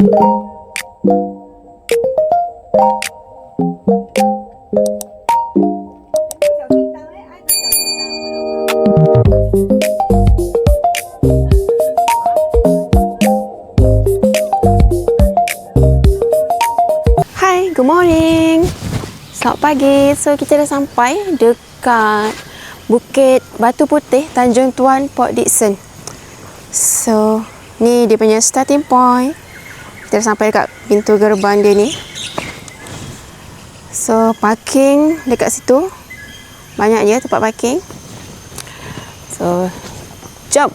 Hai, good morning. Selamat pagi. So kita dah sampai dekat Bukit Batu Putih, Tanjung Tuan, Port Dickson. So ni dia punya starting point. Kita dah sampai dekat pintu gerbang dia ni. So parking dekat situ. Banyak je tempat parking. So jom.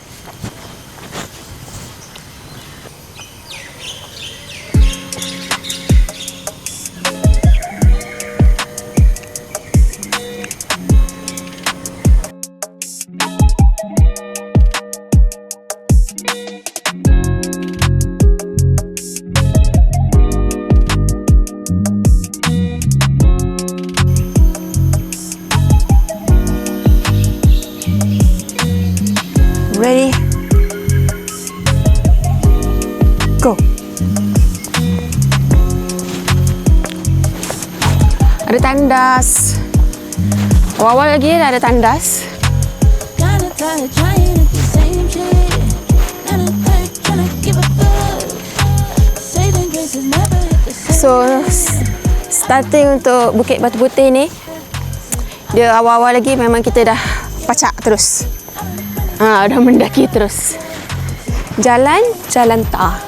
Ready? Go. Ada tandas. Awal-awal lagi dah ada tandas. So starting untuk Bukit Batu Putih ni, dia awal-awal lagi memang kita dah pacak terus. Dah mendaki terus. Jalan tar.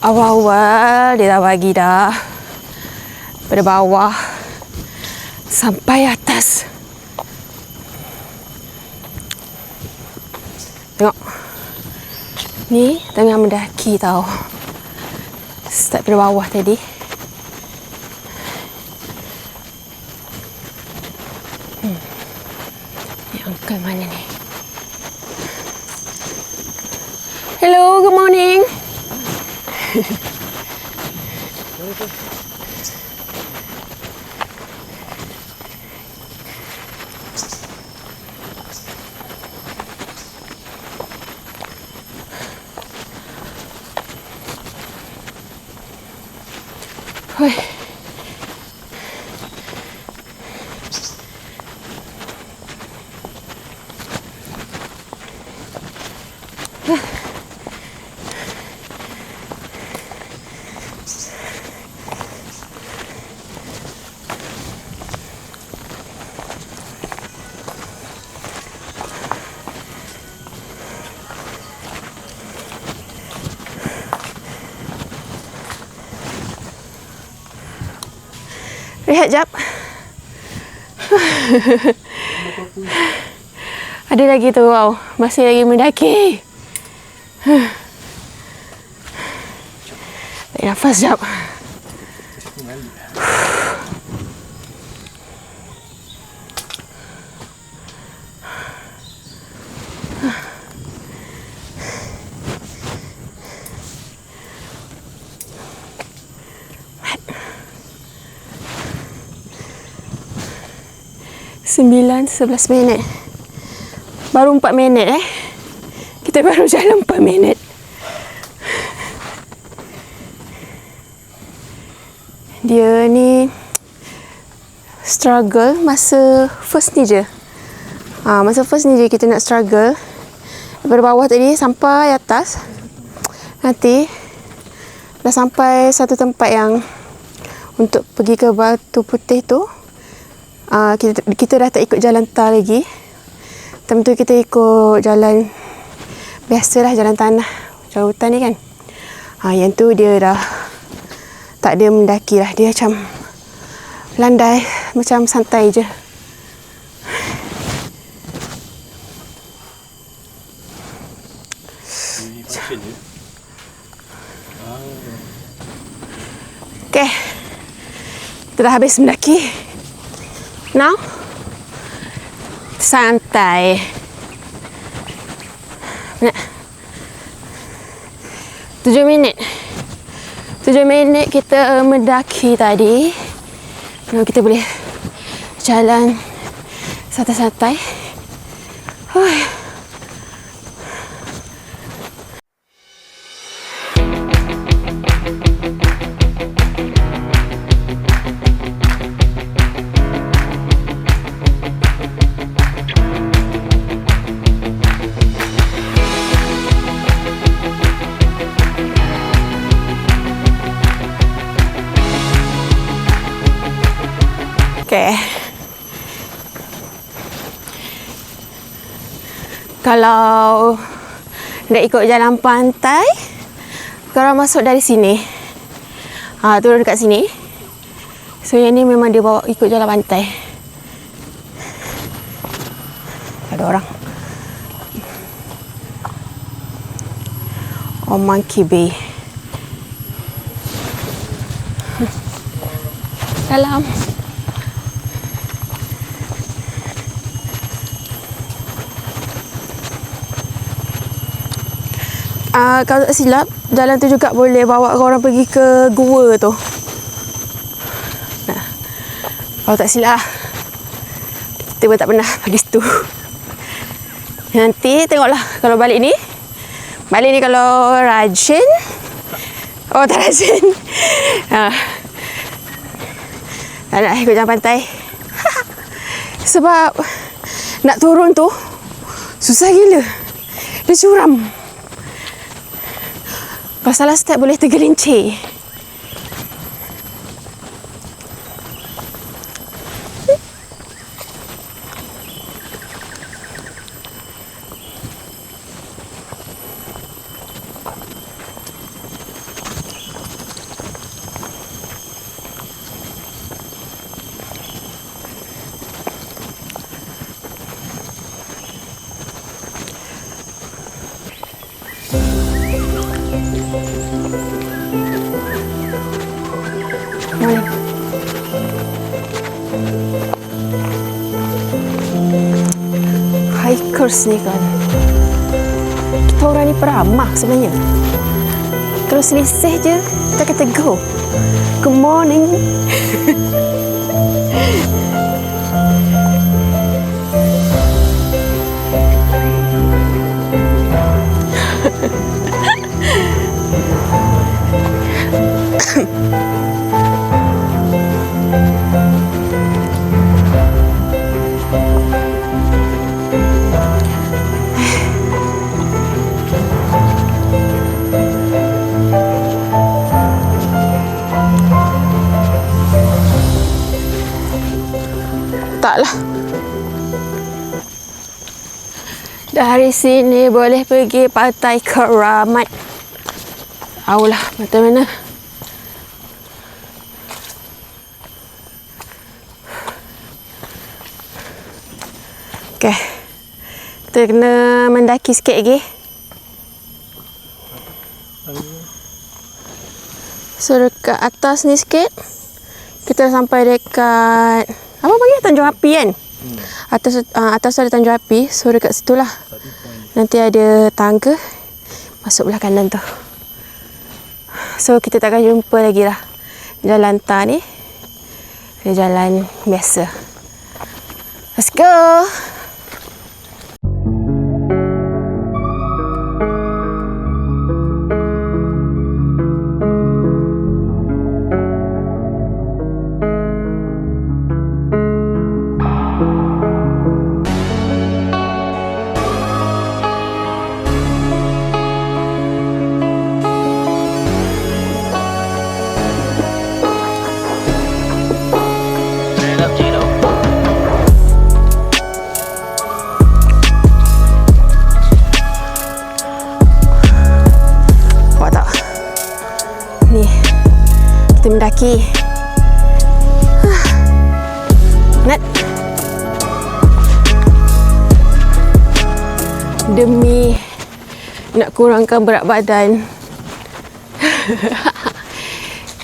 Awal-awal dia dah bagi dah pada bawah sampai atas. Tengok. Ni tengah mendaki tau. Start pada bawah tadi. Ni uncle mana ni? Hello, good morning. Hui. Rehat jap. Ada lagi tu, wow. Masih lagi mendaki. Tarik nafas jap. Sembilan, 11 minit. Baru 4 minit Kita baru jalan 4 minit. Dia ni struggle masa first ni je. Masa first ni je kita nak struggle. Daripada bawah tadi sampai atas. Nanti dah sampai satu tempat yang untuk pergi ke Batu Putih tu. Kita dah tak ikut jalan tar lagi. Time tu kita ikut jalan biasalah, jalan tanah. Jalan hutan ni kan. Yang tu dia dah tak ada mendaki lah. Dia macam landai, macam santai je. Okay, kita dah habis mendaki. Now santai. 7 minit kita mendaki tadi. Now kita boleh jalan santai-santai. Okay. Kalau nak ikut jalan pantai, korang masuk dari sini. Turun dekat sini. So yang ni memang dia bawa ikut jalan pantai. Ada orang. Monkey Bay. Dalam. Kalau tak silap, jalan tu juga boleh bawa orang pergi ke gua tu. Kalau tak silap, kita pun tak pernah pergi situ. Nanti tengoklah kalau balik ni kalau rajin. Oh, tak rajin. Tak nak ikut jalan pantai. Sebab nak turun tu susah gila. Dia curam. Kalau salah step boleh tergelincir. Hikers ni kan, kita orang ni peramah sebenarnya. Kalau selisih je kita kata go, good morning. Taklah. Dari sini boleh pergi Pantai Keramat. Tahulah macam mana. Okay. Kita kena mendaki sikit lagi. So dekat atas ni sikit, kita sampai dekat apa panggil Tanjung Api kan? Atas ada Tanjung Api. So dekat situlah. Nanti ada tangga masuk belah kanan tu. So kita takkan jumpa lagi lah jalan tar ni. Dia jalan biasa. Let's go. mendaki. Penat. Demi nak kurangkan berat badan,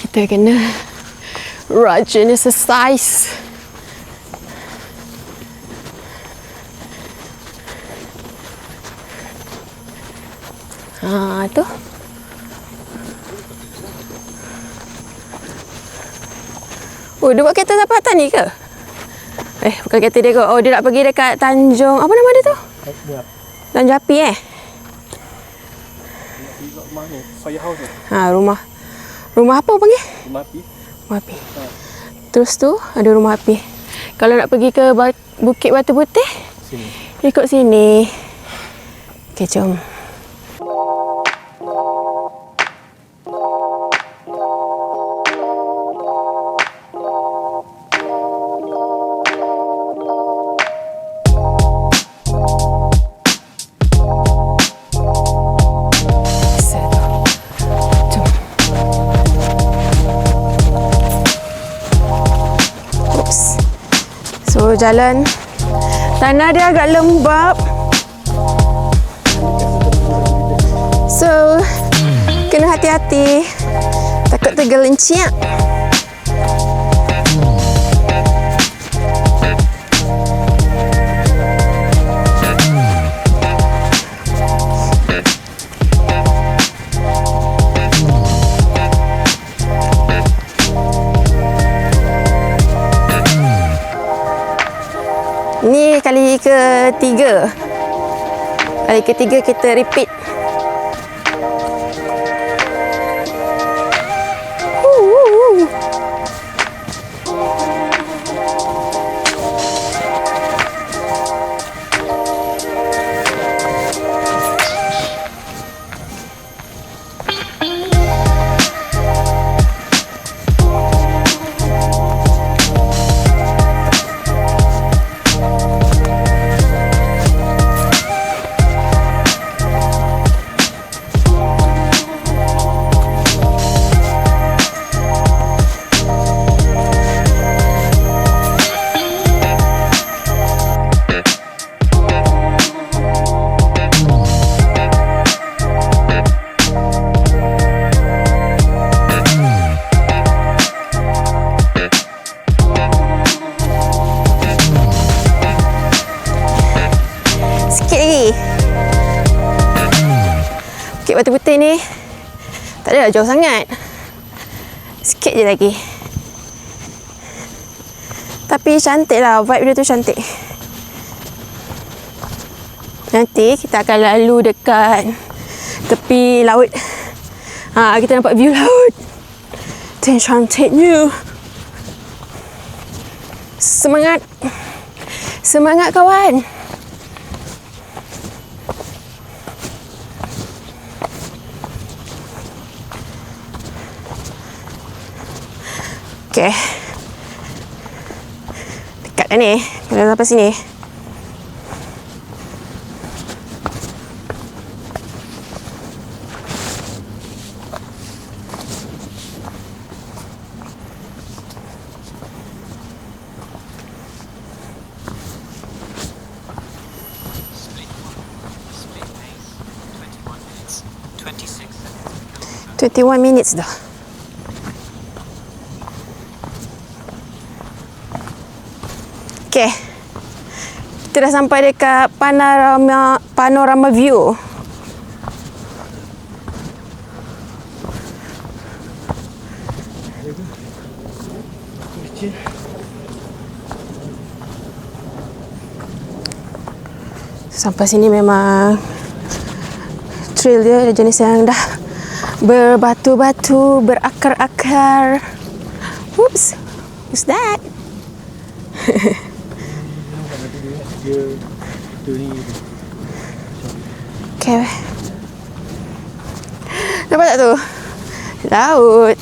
kita kena rajin exercise. Tu. Oh, dia buat kereta sampai atas ni ke? Bukan kereta dia ke? Oh, dia nak pergi dekat Tanjung, apa nama dia tu? Tanjung Api Rumah ni, firehouse ni. Rumah apa panggil? Rumah api. Rumah api. Terus tu ada rumah api. Kalau nak pergi ke Bukit Batu Putih, Sini. ikut sini. Okey, jom. So jalan, tanah dia agak lembab, so kena hati-hati, takut tergelincir. Ni kali ketiga. Kali ketiga kita repeat. Bukit Batu Putih ni tak adalah jauh sangat, sikit je lagi, tapi cantik lah, vibe dia tu cantik. Nanti kita akan lalu dekat tepi laut. Kita nampak view laut. Tu yang cantiknya. Semangat, semangat kawan. Okay, dekat dah ni, kita sampai sini. Split pace, 21 minutes, 26 seconds. 21 minutes dah. Okay, kita dah sampai dekat panorama view. Sampai sini memang trail dia jenis yang dah berbatu-batu, berakar-akar. Oops, what's that? Okay. Nampak tak tu? Laut.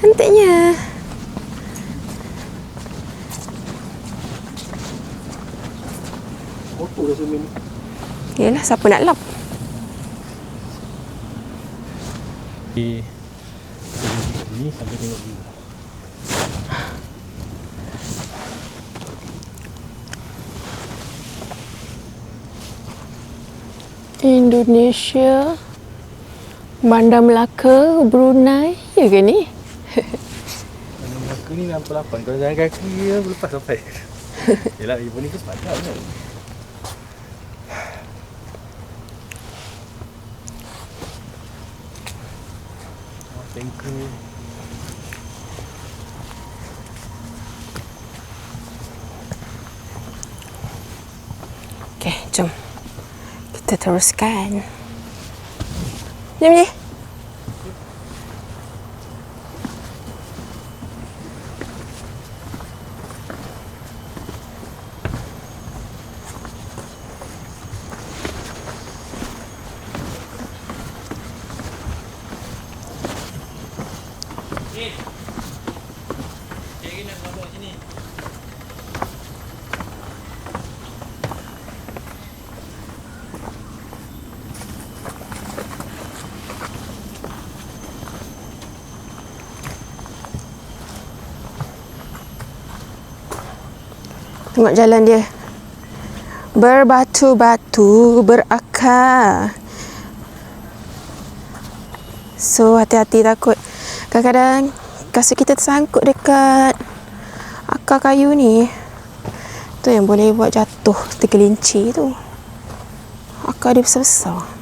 Cantiknya. Motor dah semen. Yelah, siapa nak lap? Ni sambil tengok view. Indonesia, Bandar Melaka, Brunei. Ya ke ni? Bandar Melaka ni 68. Kalau jalan kaki dia lepas sampai. Yelah, ibu ni ke sepadan kan. Tanker. Okey, jom. Kita teruskan. Jom je. Tengok jalan dia. Berbatu-batu, berakar. So, hati-hati takut. Kadang-kadang kasut kita tersangkut dekat akar kayu ni. Tu yang boleh buat jatuh tergelincir tu. Akar dia besar-besar.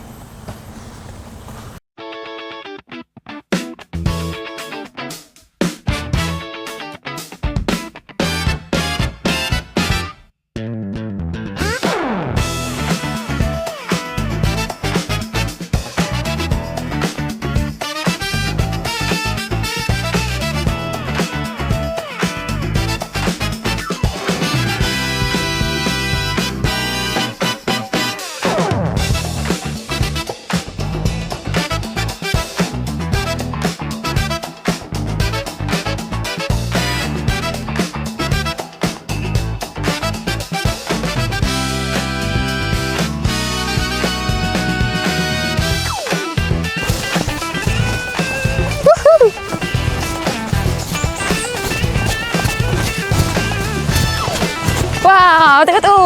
Wow, tengok tu.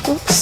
Oops.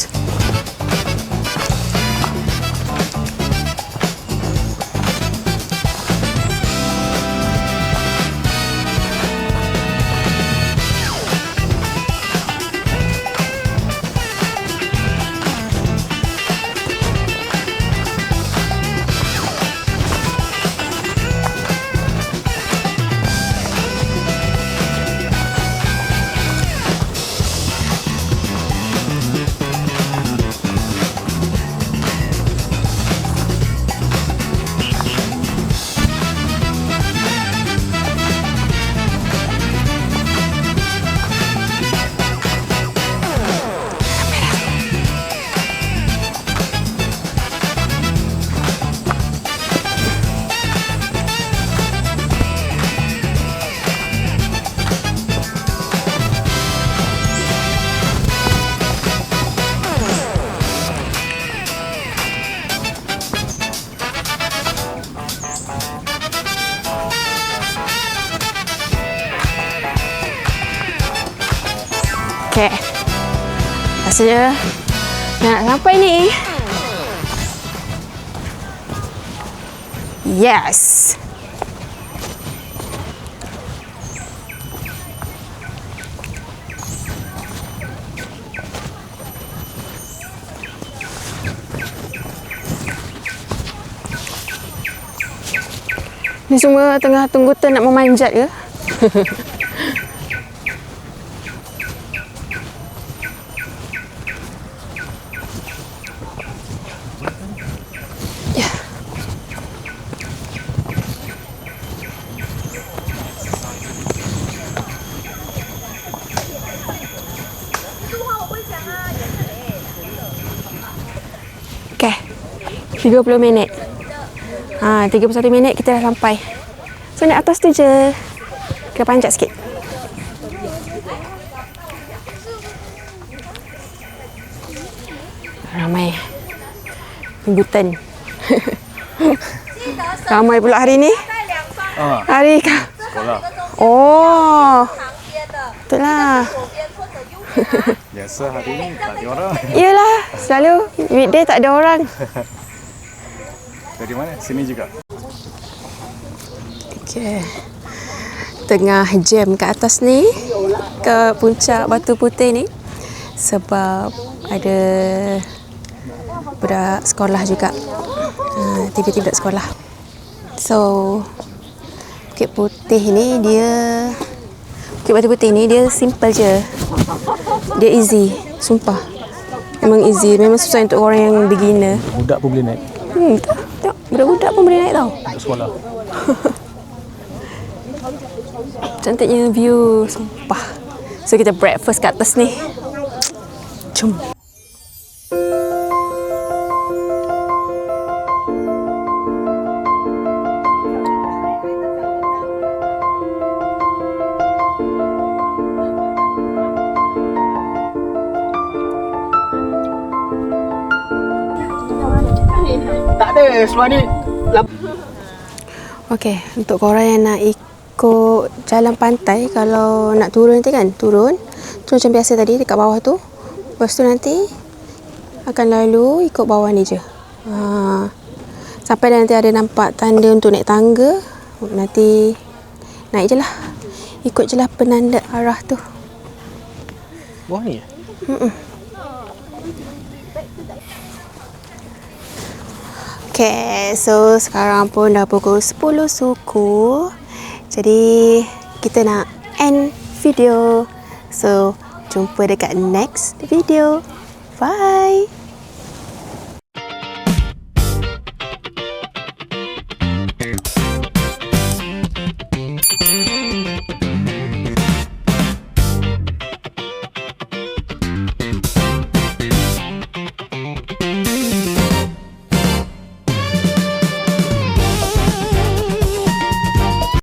Okey. Rasanya nak sampai ni. Yes. Ni semua tengah tunggu turn nak memanjat ke? 30 minit. 31 minit kita dah sampai. So naik atas tu je. Kita panjat sikit. Ramai rambutan. Ramai pula hari ni. Hari sekolah. Oh. Betul lah. Biasa hari ni tak ada orang. Iyalah, selalu weekday tak ada orang. Dari mana? Sini juga. Okay. Tengah jam kat atas ni, ke puncak Batu Putih ni, sebab ada budak sekolah juga, tiba-tiba budak sekolah. So Bukit Putih ni dia, Bukit Batu Putih ni dia simple je, dia easy, sumpah memang easy, memang susah untuk orang yang beginner. Budak pun boleh naik. Tengok, budak-budak pun boleh naik tau. Untuk sekolah. Cantiknya view, sumpah. So kita breakfast kat atas ni. Jom. Tak ada sebab ni. Okey, untuk korang yang nak ikut jalan pantai, kalau nak turun nanti kan, turun macam biasa tadi dekat bawah tu. Lepas tu nanti akan lalu ikut bawah ni je. Sampai dah nanti ada nampak tanda untuk naik tangga, nanti naik je lah. Ikut je lah penanda arah tu. Bawah ni ya? Okay, so sekarang pun dah pukul 10 suku. Jadi kita nak end video. So jumpa dekat next video. Bye.